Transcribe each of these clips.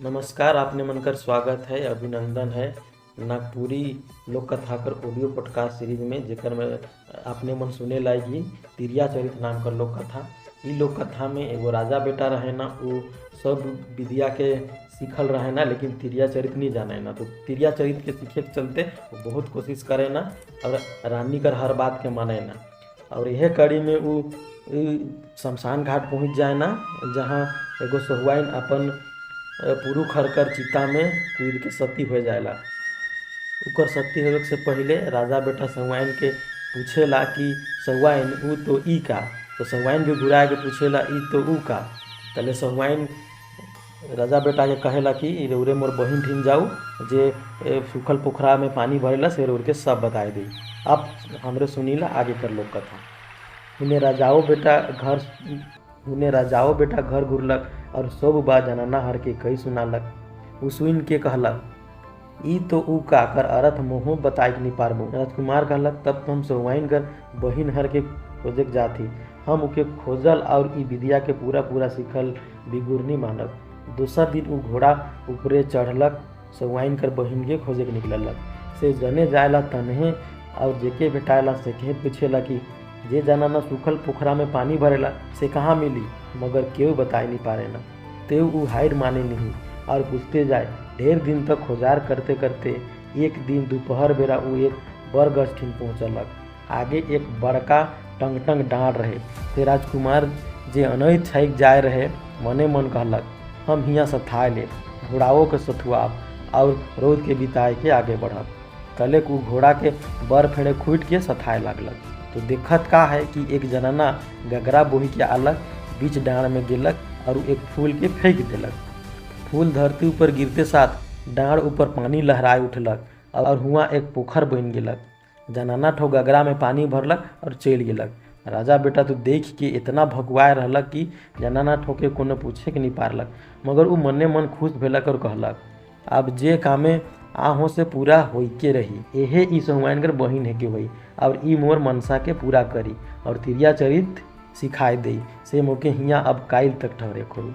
नमस्कार, आपने मनकर स्वागत है, अभिनंदन है नागपुरी लोक कथा कर ऑडियो पॉडकास्ट सीरीज में जेकर में आपने मन सुने लागी तिरिया चरित नाम कर लोक कथा। इ लोक कथा में एगो राजा बेटा रहे ना, वो सब विद्या के सीखल रहे ना, लेकिन तिरिया चरित नहीं जाने ना। तो तिरिया चरित के सीखे के चलते वो बहुत कोशिश करे ना और रानी कर हर बात के माने ना। और यह कड़ी में वो शमशान घाट पहुँच जाए ना, जहाँ एगो सहुआइन अपन पुरुष हरकर चिता में कूद के सती हो जाएला। उकर सती होवे से पहले राजा बेटा सहुआइन के पूछेला कि सहुआइन ऊ तो ई का। तो सहुआइन भी घुरा के पूछेला ई तो ऊ का। तले सहुआइन राजा बेटा के कहेला कि रे मोर बहिन ठिन जाऊ जे सूखल पोखरा में पानी भरेला से उड़ के सब बताए दी। अब हमरे सुनीला आगे कर लोग कथा। उन्हें राजाओ बेटा घर घुरलक और सब बात जनाना हर के कई सुनालक। उ सुन के कहलक ई तो ऊ का कर अर्थ मोहो बताई नहीं पारबो। राजकुमार कहलक तब तो हम सहुआइन कर बहिन हर के खोजक जाती। हम उके खोजल और ई विद्या के पूरा सीखल बिगुरनी मानक। दूसरा दिन उ घोड़ा ऊपरे चढ़लक, सहुआइन कर बहिन के खोजे के निकललक। से जने जायला तनहे और जेके बेटायला से के पूछेला कि जे जनाना सूखल पोखरा में पानी भरेला से कहाँ मिली, मगर केहू बताई नहीं पारे ना। तेव उ हाइर माने नहीं और पूछते जाए। ढेर दिन तक खोजार करते करते एक दिन दोपहर बेरा उ एक बरगछ ठिन पहुँचलक। आगे एक बड़का टंग डाँड़ रहे। ते राजकुमार जे अनैत छाइक जाए रहे मने मन कहलक हम हियाँ सथाए ले, घोड़ाओं के सथुआब और रोद के बिताए के आगे बढ़ब। तले उ घोड़ा के बर फेड़े खूट के सथाए लागलक। तो देखत का है कि एक जनाना गगरा बोही के आलक, बीच डाँड़ में गेलक और एक फूल के फेंक देलक। फूल धरती ऊपर गिरते साथ डाँड़ ऊपर पानी लहराए उठलक और हुआ एक पोखर बन गेलक। जनाना ठो गगरा में पानी भरलक और चल गेलक। राजा बेटा तो देख के इतना भगवाए रहलक कि जनाना ठोके कोनो पूछे के नहीं पारलक, मगर उ मने मन खुश भेलक और कहलक अब जे कामे आहों से पूरा होई के रही। एहे ई सहुआइन कर बहिन है के होई और ई मोर मनसा के पूरा करी और तिरिया चरित सिखाई दे से मोके हियाँ अब काइल तक ठहरे खोल।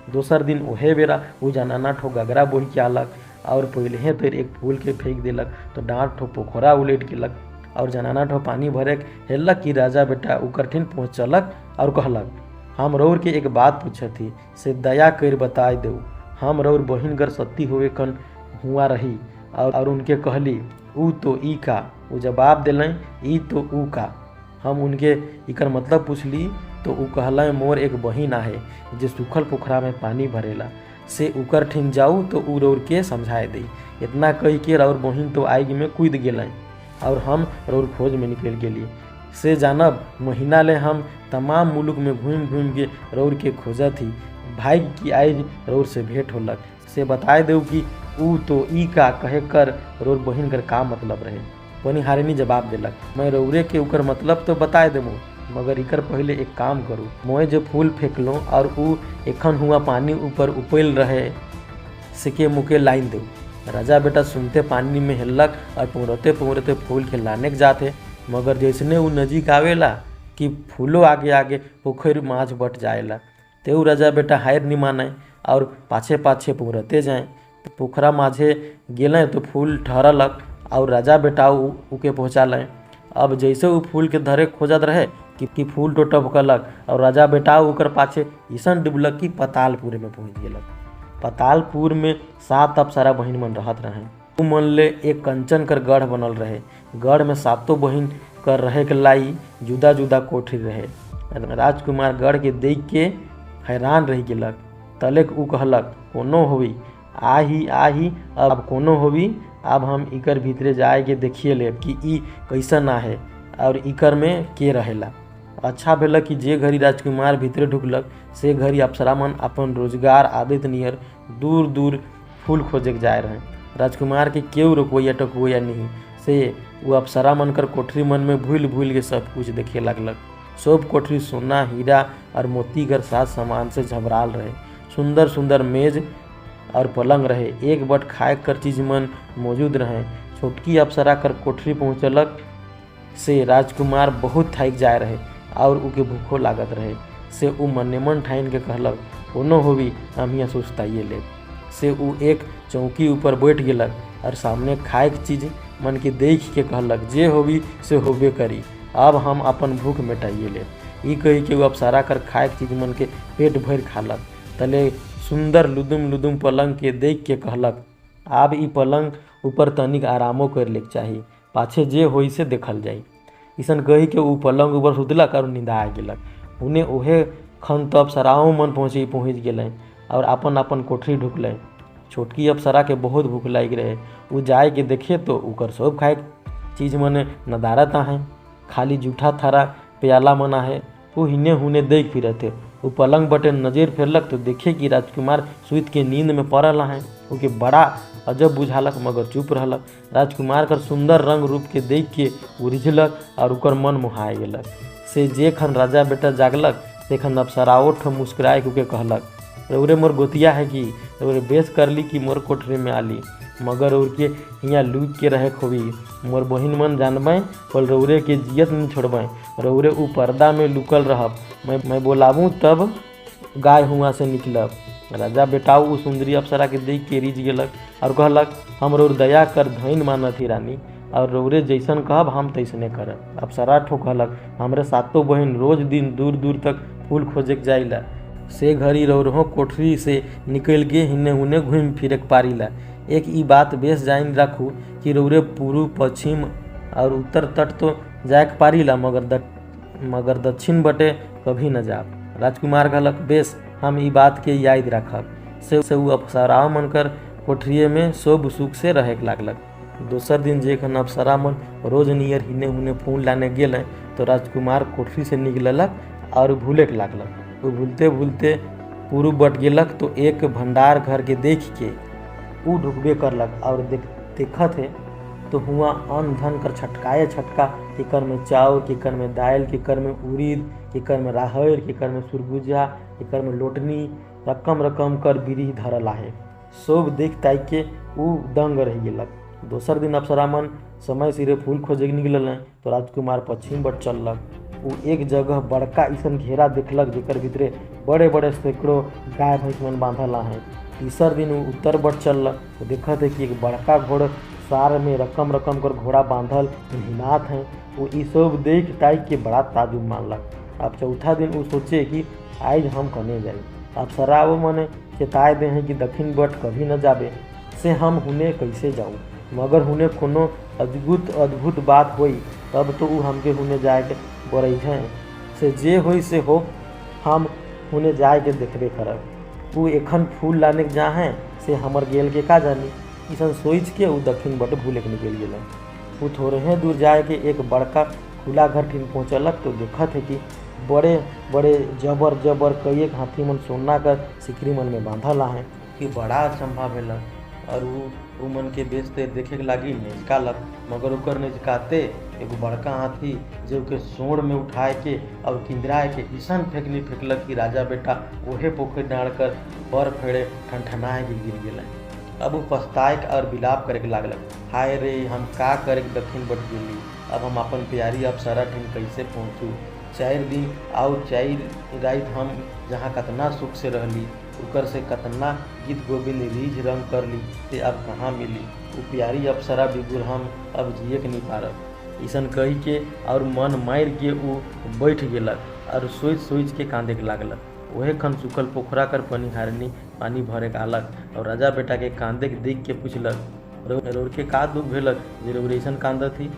दोसर दिन ओहे बेरा वो जनाना ठो गगरा बोही के आलक और पहले तो एक फूल के फेंक देलक। तो डाँट ठो पोखरा उलट गेलक और जनाना ठो पानी भरे हेलक कि राजा बेटा उ कठिन पहुँचलक और कहलक हम रौर के एक बात पूछती से दया कर बताए दो। हम रौर बहिन गर सती होवे कन हुआ रही और उनके कहली ऊ तो ई का। वो जवाब दिलें ई तो ऊ का। हम उनके इकर मतलब पूछली तो ऊ कहलें मोर एक बहिन आहे जे सूखल पोखरा में पानी भरेला से उकर ठिन जाऊ तो ऊ रौर के समझाए दी। इतना कही के रौर बहिन तो आग में कूद गेलें और हम रौर खोज में निकल गेली। से जानब महीना ले हम तमाम मुल्क में घूम के रौर के खोजत थी। भाई की आज रौर से भेंट होलक। से बताए दो कि ऊ तो ई का कहे कर रौर बहिन कर का मतलब रहे। बनिहारिनी जवाब दिलक मैं रौरे के उकर मतलब तो बताए देबो, मगर इकर पहले एक काम करूँ। मोए जो फूल फेंकलो और ऊ एखन हुआ पानी ऊपर उपैल रहे से के मुके लाइन दो। राजा बेटा सुनते पानी में हिलक और पौरते फूल के लाने के जाते, मगर जैसने ऊ नजीक आवेला कि फूलो आगे पोखर माछ बट जाएला। तेऊ राजा बेटा हायर नहीं माने और पाछे पौरते जाए। पोखरा माझे गेलें तो फूल ठहरलक और राजा बेटा उके पहुँचा लें। अब जैसे वो फूल के धरे खोजत रहे कि फूल तो टपकलक और राजा बेटा उकर पाछे ईसन डुबलक कि पतालपुर में पहुँच गेलक। पतालपुर में 7 अप्सरा बहिन मन रहत रहे। उ मन ले एक कंचन कर गढ़ बनल रहे। गढ़ में 7 बहिन कर रहे के लाई जुदा कोठरी रहे। राजकुमार गढ़ के देख के हैरान रह गेलक। तलेक उ कहलक कोनो होवी आही अब कोनो होवी। अब हम इकर भीतरे जाए के देखिए ले कि ई कैसन आहे और इकर में के रहेला। अच्छा भेल कि जे घड़ी राजकुमार भीतरे ढुकलक से घड़ी अप्सरा मन अपन रोजगार आदित नियर दूर फूल खोजे जाए रहे। राजकुमार के केव रोकवैया टकवैया नहीं से वो अप्सरा मन कर कोठरी मन में भूल के सब कुछ देखे लगलक। सब कोठरी सोना हीरा और मोती कर साथ सामान से झबराल रहे। सुंदर मेज और पलंग रहे। एक बट खाए कर चीज मन मौजूद रहे। छोटकी अप्सरा कर कोठरी पहुँचलक से राजकुमार बहुत थाक जाए रहे और उके भूखो लागत रहे। से उ मने मन ठाइन के कहलक कोनो होवी हम यहाँ सुस्ताइए ले। से उ एक चौकी ऊपर बैठ गेलक और सामने खाए के चीज मन के देख के कहलक, जे होबी से होबे करी, अब हम अपन भूख मिटाइए ले। ई कही के वो अप्सरा कर खाए के चीज मन के पेट भर खालक। तले सुंदर लुदुम लुदुम पलंग के देख के कहलक, आब ई पलंग ऊपर तनिक आरामो कर ले चाही, पाछे जे होई से देखल जाई। इसन कही के ऊ पलंग ऊपर सुतलक और नींदा गेलक। उन्हें ओहे खन तो अप्सराओं मन पहुँच गेलें और अपन अपन कोठरी ढुकलें। छोटकी अप्सरा के बहुत भूख लग रहे। वो जाए के देखे तो उकर सब खाए चीज मने नदारत आहे, खाली जूठा थारा प्याला मना है। वो हिने हुने देख फिरते। वो पलंग बटे नजर फेरलक तो देखे कि राजकुमार सुइत के नींद में पड़ल है। ओके बड़ा अजब बुझालक मगर चुप रहलक। राजकुमार कर सुंदर रंग रूप के देख के वो रिझलक और उकर मन मुहाए गेलक। से जे खन राजा बेटा जागलक से खन अप्सराओ ठो मुस्कुराए के कहलक, रौरे मोर गोतिया है कि रौरे बेस कर ली कि मोर कोठरी में आली, मगर उनके यहाँ लूक के रहे खोबी। मोर बहिन मन जानबें पर रौरे के जियत नहीं छोड़बें, रौरे ऊ पर्दा में लुकल रहब, मैं बोलाबूँ तब गाय हुआ से निकलब। राजा बेटाऊ ऊ सुंदरी अप्सरा के देख के रिझ गेलक और कहलक, हम रौर दया कर धैन मानत ही रानी, और रौरे जैसन कहब हम तैसने करब। अप्सरा ठो कहलक, हमरे सातों बहन रोज दिन दूर दूर तक फूल खोजे के जाइला, से घड़ी रौरहों कोठरी से निकल के हिन्ने हुने घूम फिरे के पारीला। एक ई बात बेस जान रखू कि रौरे पूर्व पश्चिम और उत्तर तट तो जाए के पारीला, मगर दक्षिण बटे कभी न जाब। राजकुमार कहलक, बेस हम ई बात के याद रखब। से ऊ अप्सराओं मनकर कोठरिए में सब सुख से रहे लागलक। दोसर दिन जेखन अप्सरा मन रोज नियर हिने हुने फूल लाने गेल तो राजकुमार कोठरी से निकललक और भूले के लागलक। वो भूलते भूलते पूर्व बट गेलक तो एक भंडार घर के देख के ऊ ढुकबे करलक और देखत है तो हुआ अन्न धन कर छटकाए छटका, केकर में चाउर, केकर में दाल, केकर में उड़ीद, केकर में राहर, केकर में सुरगुजा, केकर में लोटनी, रकम रकम कर बिरी धरल आहे। सब देख ताक के ऊ दंग रह गेलक। दोसर दिन अप्सरा मन समय सिरे फूल खोजे निकलल तो राजकुमार पश्चिम बट चललक। वो एक जगह बड़का ऐसन घेरा देखलक जेकर भीतरे बड़े बड़े सैकड़ों गाय भैंस मन बांधल है। तीसर दिन वो उत्तर बट चललक तो देखत है कि एक बड़का घोड़ सार में रकम रकम कर घोड़ा बांधल हिनात हैं। वो ई सब देख ताक के बड़ा ताजुब मानलक। अब चौथा दिन वो सोचे कि आज हम कने जाए। अप्सरा वो मने चेताए दे हैं कि दक्षिण बट कभी न जाबे, से हम हुने कैसे जाऊँ, मगर हुने कोनो अद्भुत बात होई तब तो ऊ हमके हुने जाए के बोरई हैं। से जे होई से हो, हम हुने जाए के देखबे करब। ऊ एखन फूल लाने के जा हैं से हमर गेल के का जानी। इसन सोच के ऊ दक्षिण बट भूले के निकल गेल। ऊ थोड़े दूर जाए के एक बड़का खुला घर ठिन पहुँचलक तो देखत है कि बड़े बड़े जबर जबर कई हाथी मन सोना कर सिकरी मन में बांधल हैं कि बड़ा अचंभा भेलक। और ऊ मन के बेचते देखे के लागी निचकालक, मगर ओकर निचकाते एगो बड़का हाथी जो के सोड़ में उठाए के और किंदराए के ईसन फेंकलक कि राजा बेटा ओहे पोखर डाँड़ कर पर फेड़े ठनठनाए के गिर गेल। अब वो पछताए और विलाप करे के लागलक, हाय रे हम का करे के दक्षिण बट गेली, अब हम अपन प्यारी अप्सरा ठिन कैसे पहुँचू। 4 दिन और 4 रात हम जहाँ कतना सुख से रहली, उकर से कतना गीत गोविंद रीझ रंग कर ली, ते अब कहाँ मिली। वो प्यारी अप्सरा बिगुर हम अब जिए के नहीं पारब। ईसन कही के और मन मार के वो बैठ गेलक और सोच के कांदे के लागलक। वहे खन सुखल पोखरा कर पनिहारनी पानी भरे के आलक और राजा बेटा के कांदे के देख के पूछलक, रौर के का दुख भेलक जे रौर ऐसन कांदत थी,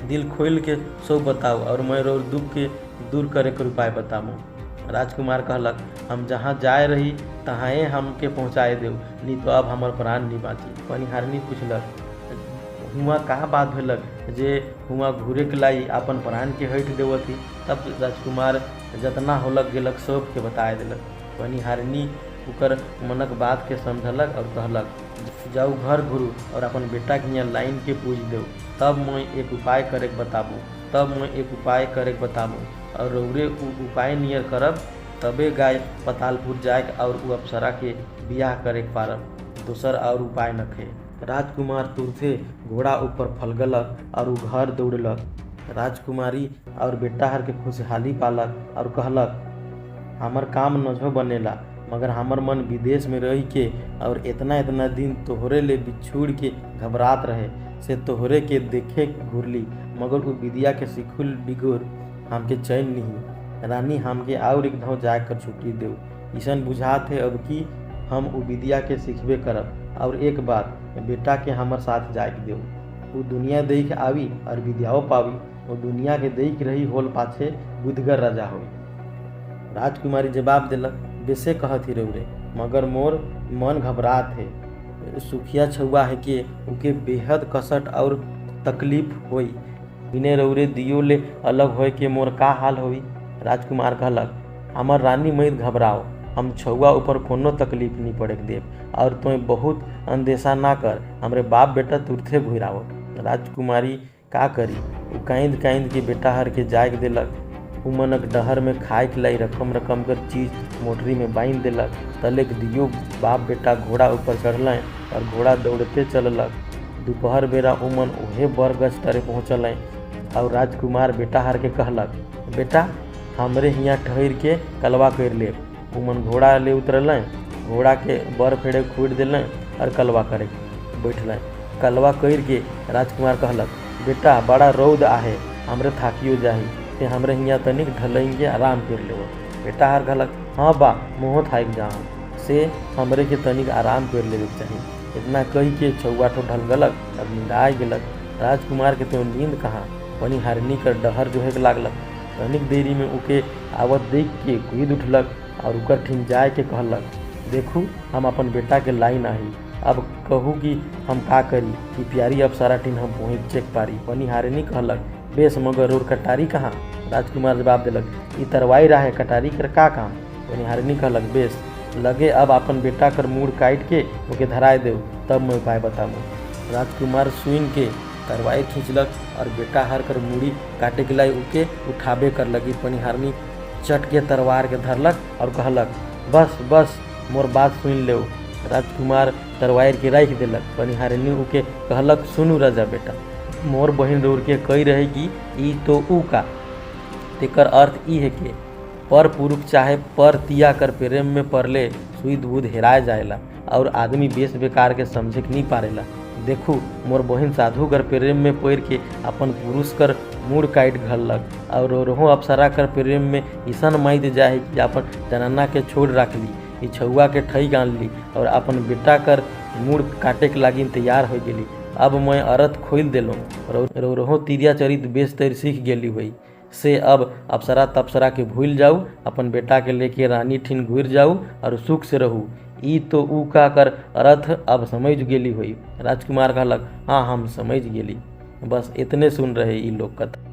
दिल खोल के सब बताओ और मैं रौर दुख के दूर करे के उपाय बताऊँ। राजकुमार कहलक, हम जहाँ जाए रही तहाँ हमके पहुँचाए देव, नहीं तो अब हमार प्राण नहीं बाँची। पनिहारनी पूछलक, हुआ का बात भेलक जे हुआ घूरे के लाई अपन प्राण के हट देवती। तब राजकुमार जतना होलक गेलक सब के बताए देलक। पनिहारनी उकर मनक बात के समझलक और कहलक, जाऊ घर घुरू और अपन बेटा के यहाँ लाइन के पूछ देव, तब मैं एक उपाय करे के बताबू और रौरे उपाय नियर करब तबे गाय पतालपुर जाए और उ अप्सरा के बियाह करे के पारब, दोसर और उपाय नखे। राजकुमार तुरते घोड़ा ऊपर फलगलक और उ घर दौड़लक। राजकुमारी और बेटा हर के खुशहाली पालक और कहलक, हमर काम नजो बनेला, मगर हमर मन विदेश में रह के और इतना इतना दिन तोहरे ले बिछुड़ के घबरात रहे से तोहरे के देखे घुरली, मगर वो विद्या के सिखुल बिगुर हमके चैन नहीं। रानी हमके और एक धाव जाकर छुट्टी दो, ऐसन बुझात है अब कि हम उ विद्या के सीखबे करब। और एक बात बेटा के हमर साथ जाके दो, वो दुनिया देख आवी और विद्याओं पावी, वो दुनिया के देख रही होल पाछे बुद्धगर राजा हो। राजकुमारी जवाब दिलक, बेसे कहत ही रौरे, मगर मोर मन घबरात है। सुखिया छुआ है कि उके बेहद कसट और तकलीफ होई, बिने रौरे दियो ले अलग होए के मोर का हाल होई। राजकुमार कहलक, हमर रानी मत घबराओ, हम छुआ ऊपर कोनो तकलीफ नहीं पड़े देव, और तुम्हें बहुत अंदेशा ना कर, हमरे बाप बेटा तुरथे घुराओ। राजकुमारी का करी, वो कांद कांद के बेटा हर के जाग दिलक। उमनक डहर में खाए के लाई रकम रकम कर चीज मोटरी में बांध दिलक। तलेक दियो बाप बेटा घोड़ा ऊपर चढ़ल और घोड़ा दौड़ते चललक। दोपहर बेरा उमन उहे बरगछ तरे पहुँचल और राजकुमार बेटा हर के कहलक, बेटा हमरे हियाँ ठहर के कलवा कर ले। उमन घोड़ा ले उतरल, घोड़ा के बर फेड़े खूट दिल और कलवा करे बैठल। कलवा कर के राजकुमार कहलक, बेटा बड़ा रौद आहे, हमरे थाकियो जाही, ते हमरे हियाँ तनिक ढलेंगे आराम कर ले। बेटा हर कहलक, हाँ बा मुँह थाक जाऊँ से हमरे के तनिक आराम कर ले चाहिए। इतना कही के छुआ ठो ढल गलक, अब नींद आ गलक। राजकुमार के तो नींद कहाँ, वनी हरनी कर डहर जो है लागलक। तनिक देरी में उके आवत देख के कूद उठलक और उकर ठिन जाए के कहलक, देखू हम अपन बेटा के लाई नाही, अब कहू कि हम का करी कि प्यारी अप्सरा ठिन हम पहुँच चेक पारी। वनी हारनी कहलक, बेस मगर और कटारी कहाँ। राजकुमार जवाब दिलक, ई तरवाई रहा कटारी कर का काम। वनी हारनी कहलक, बेस लगे अब अपन बेटा कर मूड़ काट के ओके धराए दे, तब मैं उपाय बताऊँ। राजकुमार सुन के तरवाई खींचलक और बेटा हर कर मूड़ी काटे के लाई उके उठाबे कर लगी। पनिहारनी चट के तरवार के धरलक और कहलक, बस बस मोर बात सुन ले। राजकुमार तरवार के राख दिलक। पनिहारनी उके कहलक, सुनू राजा बेटा, मोर बहन रोर के कही रहे कि ई तो ऊ का, तेकर अर्थ ई है कि पर पुरुष चाहे पर तिया कर प्रेम में परले सुध बुध हेराए जाएला और आदमी बेस बेकार के समझे नहीं पारेला। देखू मोर बहन साधु कर प्रेम में पैर के अपन पुरुष कर मूड काट घलक और रोहो अप्सरा कर प्रेम में ईसन माइत जाए कि अपन जनाना के छोड़ रख ली, ई छुआ के ठई आन ली और अपन बेटा कर मूड काटे के लागी तैयार हो गेली। अब मैं अरथ खोल दिलों, रोहो तिरिया चरित बेस तैर सीख गेली हुई से अब अप्सरा तप्सरा के भूल जाऊ, अपन बेटा के लेके रानी ठिन घुर जाऊ और सुख से रहू। ई तो ऊ का कर अर्थ अब समझ गेली हुई। राजकुमार कहलक, हाँ हम समझ गेली, बस इतने सुन रहे ई लोग कथा।